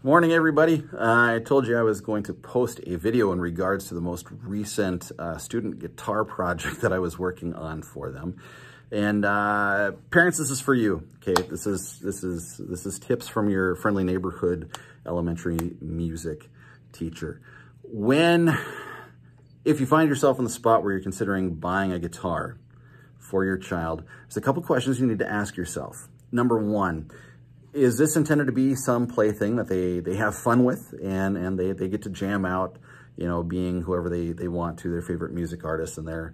Morning, everybody. I told you I was going to post a video in regards to the most recent student guitar project that I was working on for them. And parents, this is for you. Okay, this is tips from your friendly neighborhood elementary music teacher. If you find yourself in the spot where you're considering buying a guitar for your child, there's a couple questions you need to ask yourself. Number one, is this intended to be some plaything that they have fun with and they get to jam out, you know, being whoever they want to, their favorite music artist, and they're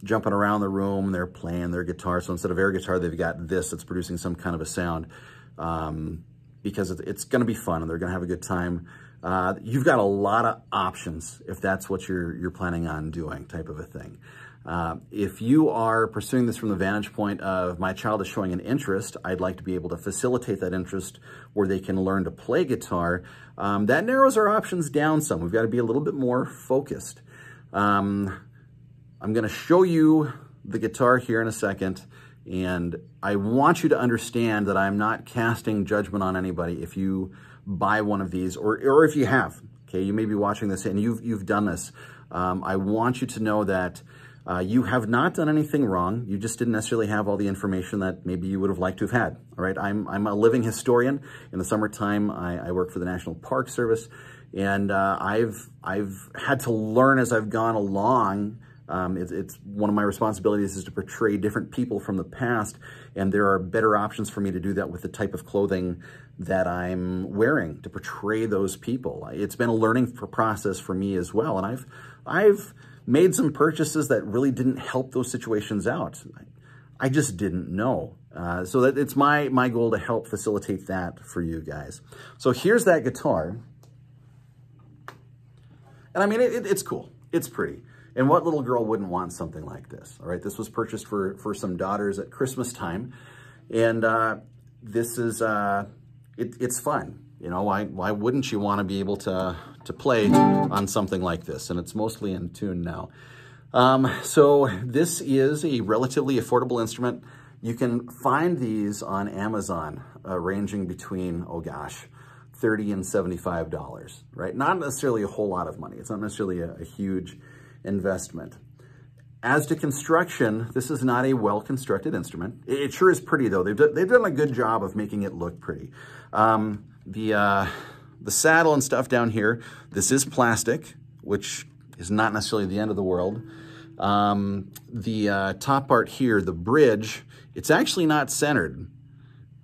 jumping around the room, they're playing their guitar. So instead of air guitar, they've got this that's producing some kind of a sound because it's going to be fun and they're going to have a good time. You've got a lot of options if that's what you're planning on doing, type of a thing. If you are pursuing this from the vantage point of my child is showing an interest, I'd like to be able to facilitate that interest where they can learn to play guitar, that narrows our options down some. We've got to be a little bit more focused. I'm going to show you the guitar here in a second, and I want you to understand that I'm not casting judgment on anybody if you buy one of these, or if you have. Okay, you may be watching this and you've done this. I want you to know that you have not done anything wrong. You just didn't necessarily have all the information that maybe you would have liked to have had. All right, I'm a living historian. In the summertime, I work for the National Park Service, and I've had to learn as I've gone along. It's one of my responsibilities is to portray different people from the past, and there are better options for me to do that with the type of clothing that I'm wearing to portray those people. It's been a learning process for me as well, and I've made some purchases that really didn't help those situations out. I just didn't know. So that it's my goal to help facilitate that for you guys. So here's that guitar. And I mean, it's cool. It's pretty. And what little girl wouldn't want something like this? All right, this was purchased for some daughters at Christmas time. And this is, it's fun. You know, why wouldn't you want to be able to play on something like this? And it's mostly in tune now. So this is a relatively affordable instrument. You can find these on Amazon, ranging between, oh gosh, $30 and $75, right? Not necessarily a whole lot of money. It's not necessarily a huge investment. As to construction, this is not a well-constructed instrument. It sure is pretty though. They've done a good job of making it look pretty. The saddle and stuff down here, this is plastic, which is not necessarily the end of the world. The top part here, the bridge, it's actually not centered.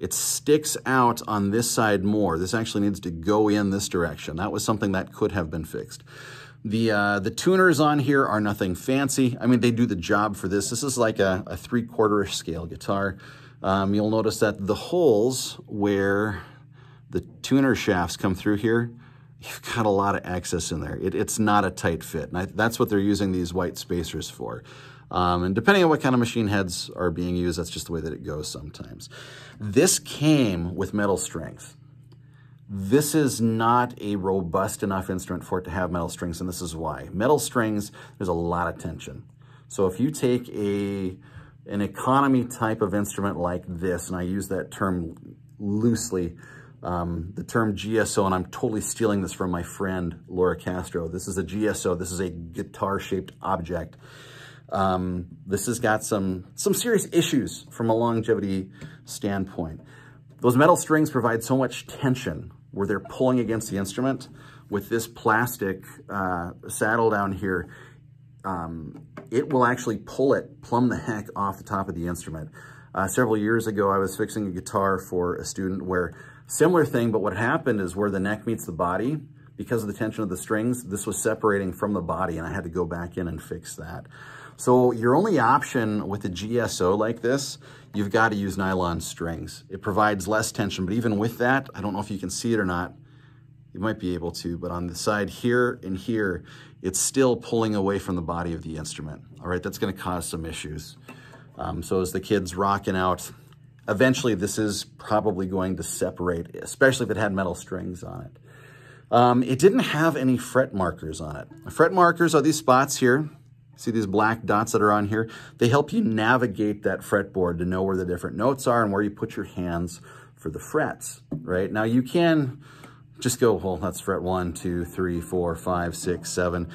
It sticks out on this side more. This actually needs to go in this direction. That was something that could have been fixed. The tuners on here are nothing fancy. I mean, they do the job for this. This is like a 3/4 scale guitar. You'll notice that the holes where the tuner shafts come through here, you've got a lot of excess in there. It's not a tight fit. And that's what they're using these white spacers for. And depending on what kind of machine heads are being used, that's just the way that it goes sometimes. This came with metal strings. This is not a robust enough instrument for it to have metal strings, and this is why. Metal strings, there's a lot of tension. So if you take an economy type of instrument like this, and I use that term loosely, the term GSO, and I'm totally stealing this from my friend Laura Castro. This is a GSO. This is a guitar-shaped object. This has got some serious issues from a longevity standpoint. Those metal strings provide so much tension where they're pulling against the instrument. With this plastic saddle down here, it will actually plumb the heck off the top of the instrument. Several years ago, I was fixing a guitar for a student where similar thing, but what happened is where the neck meets the body, because of the tension of the strings, this was separating from the body, and I had to go back in and fix that. So your only option with a GSO like this, you've got to use nylon strings. It provides less tension, but even with that, I don't know if you can see it or not. You might be able to, but on the side here and here, it's still pulling away from the body of the instrument. All right, that's going to cause some issues. So as the kid's rocking out, eventually this is probably going to separate, especially if it had metal strings on it. It didn't have any fret markers on it. Fret markers are these spots here. See these black dots that are on here? They help you navigate that fretboard to know where the different notes are and where you put your hands for the frets, right? Now you can just go, well, that's fret 1, 2, 3, 4, 5, 6, 7.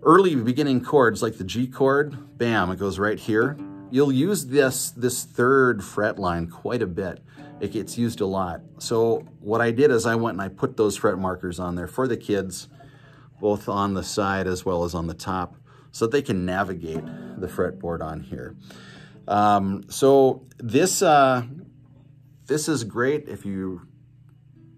Early beginning chords like the G chord, bam, it goes right here. You'll use this third fret line quite a bit. It gets used a lot. So what I did is I went and I put those fret markers on there for the kids, both on the side as well as on the top, so that they can navigate the fretboard on here. So this is great if you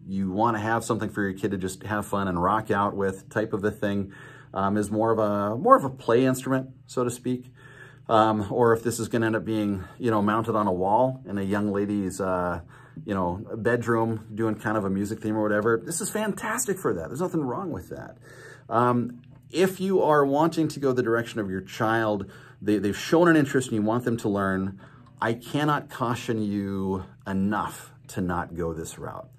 want to have something for your kid to just have fun and rock out with, type of a thing. Is more of a play instrument, so to speak. Or if this is going to end up being, mounted on a wall in a young lady's, bedroom doing kind of a music theme or whatever, this is fantastic for that. There's nothing wrong with that. If you are wanting to go the direction of your child, they've shown an interest and you want them to learn, I cannot caution you enough to not go this route.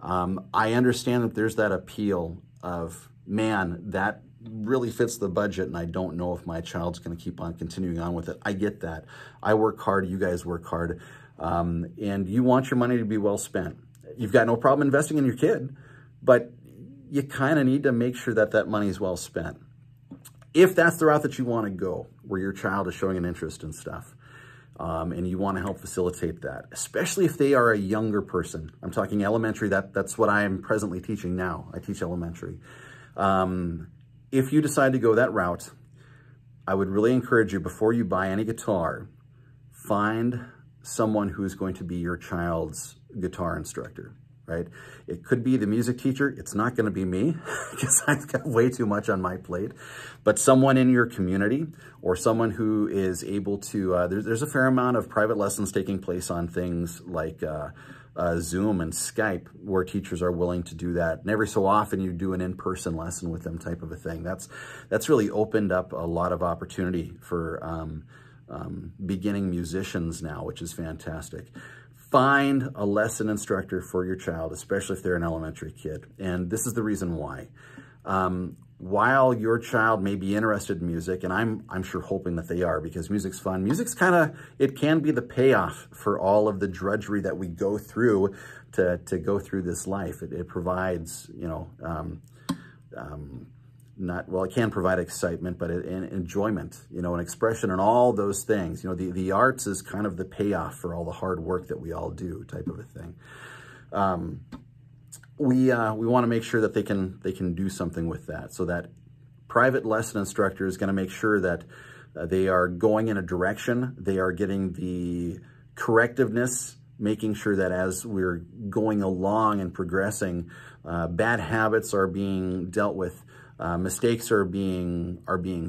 I understand that there's that appeal of, man, that really fits the budget and I don't know if my child's going to keep on continuing on with it. I get that. I work hard. You guys work hard. And you want your money to be well spent. You've got no problem investing in your kid, but you kind of need to make sure that that money is well spent. If that's the route that you want to go, where your child is showing an interest in stuff, and you want to help facilitate that, especially if they are a younger person. I'm talking elementary. That's what I am presently teaching now. I teach elementary. If you decide to go that route, I would really encourage you, before you buy any guitar, find someone who's going to be your child's guitar instructor, right? It could be the music teacher. It's not going to be me because I've got way too much on my plate, but someone in your community or someone who is able to, there's a fair amount of private lessons taking place on things like Zoom and Skype, where teachers are willing to do that. And every so often you do an in-person lesson with them, type of a thing. That's really opened up a lot of opportunity for beginning musicians now, which is fantastic. Find a lesson instructor for your child, especially if they're an elementary kid. And this is the reason why. While your child may be interested in music, and I'm sure hoping that they are, because music's fun. Music's it can be the payoff for all of the drudgery that we go through to go through this life. It provides, it can provide excitement, but enjoyment, an expression and all those things. The arts is kind of the payoff for all the hard work that we all do, type of a thing. We want to make sure that they can do something with that. So that private lesson instructor is going to make sure that they are going in a direction, they are getting the correctiveness, making sure that as we're going along and progressing, bad habits are being dealt with, mistakes are being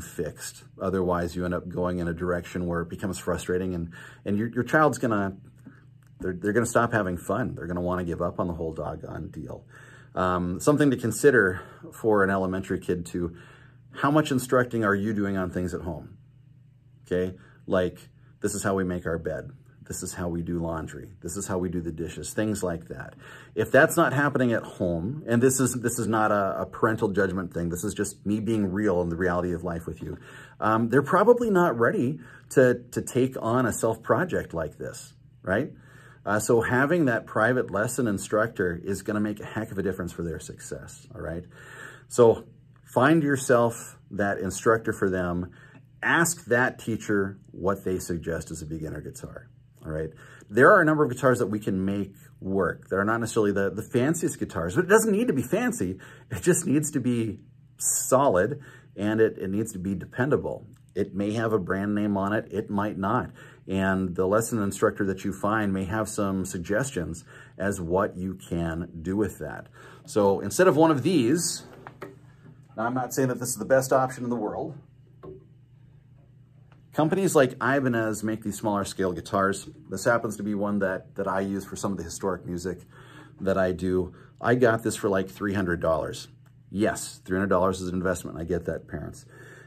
fixed. Otherwise, you end up going in a direction where it becomes frustrating, and your child's they're going to stop having fun. They're going to want to give up on the whole doggone deal. Something to consider for an elementary kid too: how much instructing are you doing on things at home? Okay, like, this is how we make our bed. This is how we do laundry. This is how we do the dishes, things like that. If that's not happening at home, and this is not a parental judgment thing, this is just me being real in the reality of life with you, they're probably not ready to take on a self-project like this, right? So having that private lesson instructor is going to make a heck of a difference for their success, all right? So find yourself that instructor for them. Ask that teacher what they suggest as a beginner guitar. All right. There are a number of guitars that we can make work. That are not necessarily the fanciest guitars, but it doesn't need to be fancy. It just needs to be solid, and it needs to be dependable. It may have a brand name on it. It might not. And the lesson instructor that you find may have some suggestions as what you can do with that. So instead of one of these, now I'm not saying that this is the best option in the world. Companies like Ibanez make these smaller scale guitars. This happens to be one that I use for some of the historic music that I do. I got this for like $300. Yes, $300 is an investment. I get that, parents.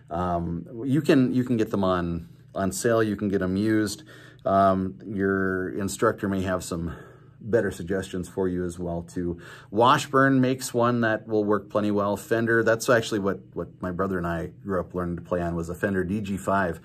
You can get them on sale. You can get them used. Your instructor may have some better suggestions for you as well too. Washburn makes one that will work plenty well. Fender, that's actually what my brother and I grew up learning to play on, was a Fender DG5.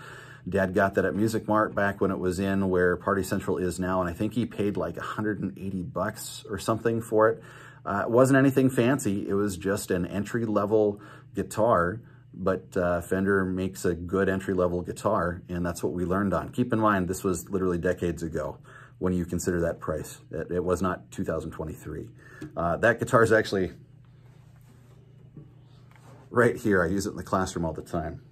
Dad got that at Music Mart back when it was in where Party Central is now, and I think he paid like $180 or something for it. It wasn't anything fancy. It was just an entry-level guitar, but Fender makes a good entry-level guitar, and that's what we learned on. Keep in mind, this was literally decades ago when you consider that price. It was not 2023. That guitar is actually right here. I use it in the classroom all the time.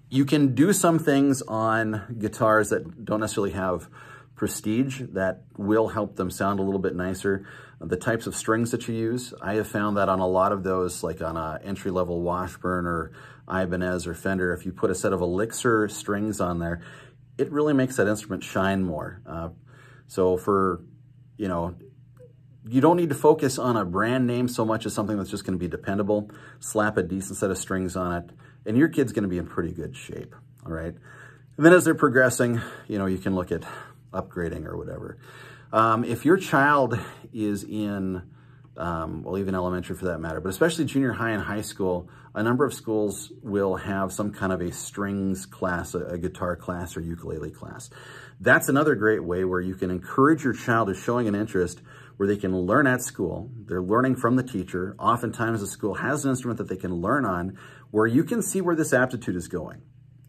You can do some things on guitars that don't necessarily have prestige that will help them sound a little bit nicer. The types of strings that you use, I have found that on a lot of those, like on a entry-level Washburn or Ibanez or Fender, if you put a set of Elixir strings on there, it really makes that instrument shine more. So for, you know, you don't need to focus on a brand name so much as something that's just going to be dependable. Slap a decent set of strings on it, and your kid's going to be in pretty good shape, all right? And then as they're progressing, you know, you can look at upgrading or whatever. If your child is in, well, even elementary for that matter, but especially junior high and high school, a number of schools will have some kind of a strings class, a guitar class or ukulele class. That's another great way where you can encourage your child who's showing an interest where they can learn at school. They're learning from the teacher. Oftentimes the school has an instrument that they can learn on where you can see where this aptitude is going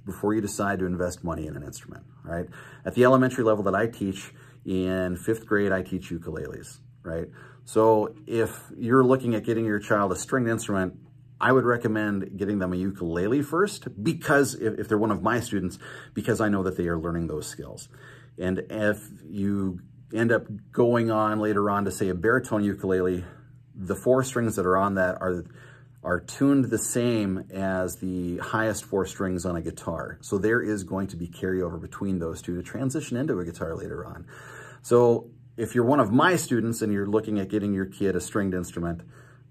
before you decide to invest money in an instrument, right? At the elementary level that I teach, in 5th grade, I teach ukuleles, right? So if you're looking at getting your child a stringed instrument, I would recommend getting them a ukulele first, because if they're one of my students, because I know that they are learning those skills. And if you end up going on later on to say a baritone ukulele, the 4 strings that are on that are tuned the same as the highest 4 strings on a guitar. So there is going to be carryover between those two to transition into a guitar later on. So if you're one of my students and you're looking at getting your kid a stringed instrument,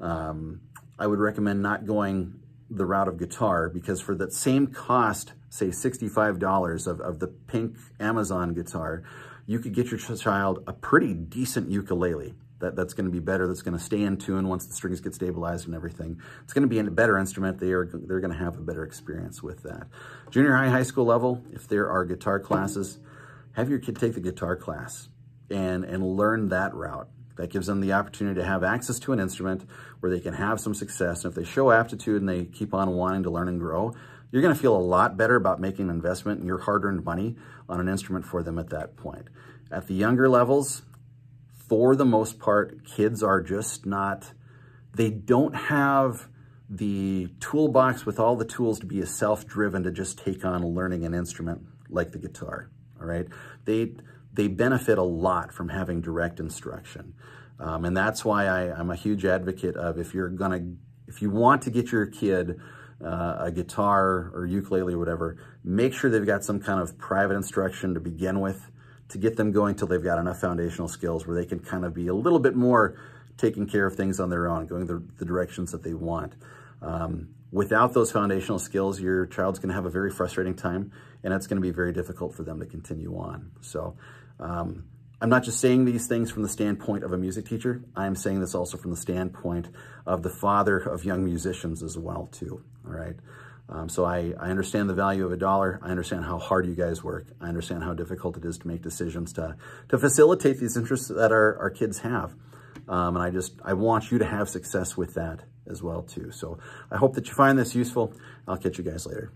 I would recommend not going the route of guitar, because for that same cost, say $65 of the pink Amazon guitar, you could get your child a pretty decent ukulele. That's going to be better. That's going to stay in tune once the strings get stabilized and everything. It's going to be a better instrument. They're going to have a better experience with that. Junior high, high school level, if there are guitar classes, have your kid take the guitar class and learn that route. That gives them the opportunity to have access to an instrument where they can have some success. And if they show aptitude and they keep on wanting to learn and grow, you're going to feel a lot better about making an investment in your hard-earned money on an instrument for them at that point. At the younger levels, for the most part, kids are just not, they don't have the toolbox with all the tools to be a self-driven to just take on learning an instrument like the guitar, all right? They benefit a lot from having direct instruction. And that's why I'm a huge advocate of, if you want to get your kid a guitar or ukulele or whatever, make sure they've got some kind of private instruction to begin with, to get them going till they've got enough foundational skills where they can kind of be a little bit more taking care of things on their own, going the directions that they want. Without those foundational skills, your child's going to have a very frustrating time, and it's going to be very difficult for them to continue on. So I'm not just saying these things from the standpoint of a music teacher. I'm saying this also from the standpoint of the father of young musicians as well, too. All right. So I understand the value of $1. I understand how hard you guys work. I understand how difficult it is to make decisions to facilitate these interests that our kids have. And I want you to have success with that as well, too. So I hope that you find this useful. I'll catch you guys later.